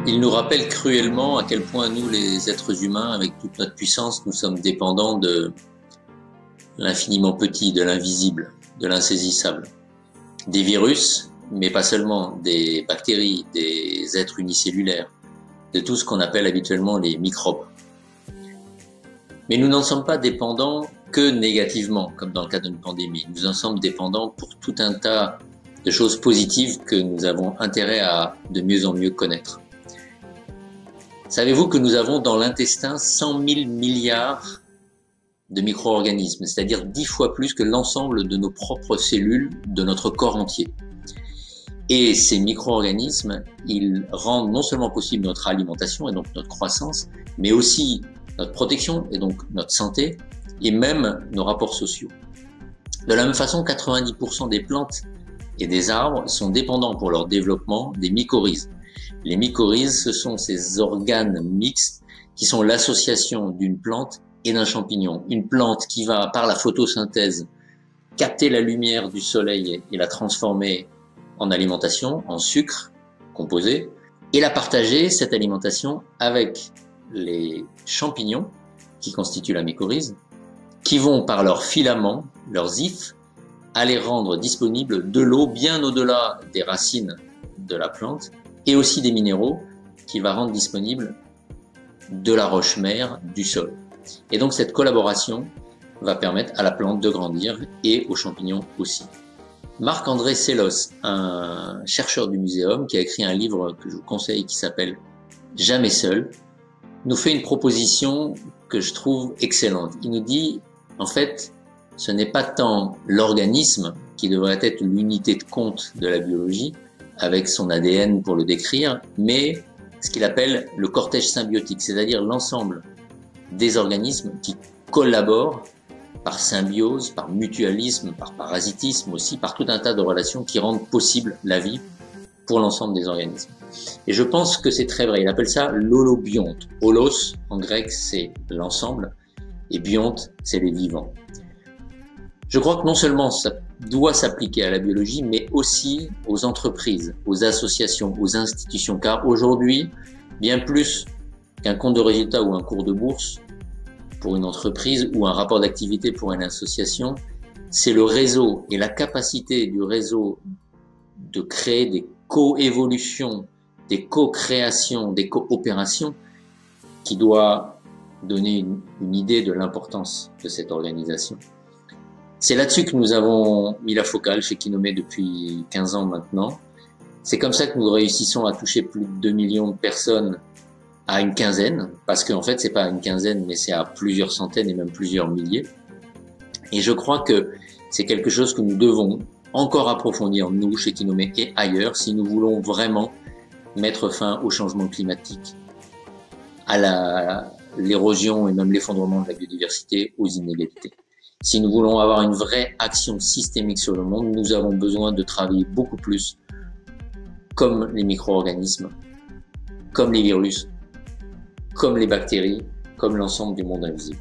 Il nous rappelle cruellement à quel point nous, les êtres humains, avec toute notre puissance, nous sommes dépendants de l'infiniment petit, de l'invisible, de l'insaisissable. Des virus, mais pas seulement, des bactéries, des êtres unicellulaires, de tout ce qu'on appelle habituellement les microbes. Mais nous n'en sommes pas dépendants que négativement, comme dans le cas d'une pandémie. Nous en sommes dépendants pour tout un tas de choses positives que nous avons intérêt à de mieux en mieux connaître. Savez-vous que nous avons dans l'intestin 100 000 milliards de micro-organismes, c'est-à-dire 10 fois plus que l'ensemble de nos propres cellules de notre corps entier. Et ces micro-organismes, ils rendent non seulement possible notre alimentation et donc notre croissance, mais aussi notre protection et donc notre santé, et même nos rapports sociaux. De la même façon, 90% des plantes et des arbres sont dépendants pour leur développement des mycorhizes. Les mycorhizes, ce sont ces organes mixtes qui sont l'association d'une plante et d'un champignon. Une plante qui va, par la photosynthèse, capter la lumière du soleil et la transformer en alimentation, en sucre composé, et la partager, cette alimentation, avec les champignons qui constituent la mycorhize, qui vont, par leurs filaments, leurs hyphes, aller rendre disponible de l'eau bien au-delà des racines de la plante, et aussi des minéraux qu'il va rendre disponibles de la roche-mère, du sol. Et donc cette collaboration va permettre à la plante de grandir et aux champignons aussi. Marc-André Sellos, un chercheur du muséum qui a écrit un livre que je vous conseille qui s'appelle « Jamais seul », nous fait une proposition que je trouve excellente. Il nous dit, en fait, ce n'est pas tant l'organisme qui devrait être l'unité de compte de la biologie, avec son ADN pour le décrire, mais ce qu'il appelle le cortège symbiotique, c'est-à-dire l'ensemble des organismes qui collaborent par symbiose, par mutualisme, par parasitisme aussi, par tout un tas de relations qui rendent possible la vie pour l'ensemble des organismes. Et je pense que c'est très vrai, il appelle ça l'holobionte. Holos, en grec, c'est l'ensemble, et bionte, c'est les vivants. Je crois que non seulement ça doit s'appliquer à la biologie, mais aussi aux entreprises, aux associations, aux institutions, car aujourd'hui, bien plus qu'un compte de résultat ou un cours de bourse pour une entreprise ou un rapport d'activité pour une association, c'est le réseau et la capacité du réseau de créer des coévolutions, des co-créations, des coopérations qui doit donner une idée de l'importance de cette organisation. C'est là-dessus que nous avons mis la focale chez Kinomé depuis 15 ans maintenant. C'est comme ça que nous réussissons à toucher plus de 2 millions de personnes à une quinzaine, parce qu'en fait, c'est pas une quinzaine, mais c'est à plusieurs centaines et même plusieurs milliers. Et je crois que c'est quelque chose que nous devons encore approfondir, nous, chez Kinomé et ailleurs, si nous voulons vraiment mettre fin au changement climatique, à l'érosion et même l'effondrement de la biodiversité, aux inégalités. Si nous voulons avoir une vraie action systémique sur le monde, nous avons besoin de travailler beaucoup plus comme les micro-organismes, comme les virus, comme les bactéries, comme l'ensemble du monde invisible.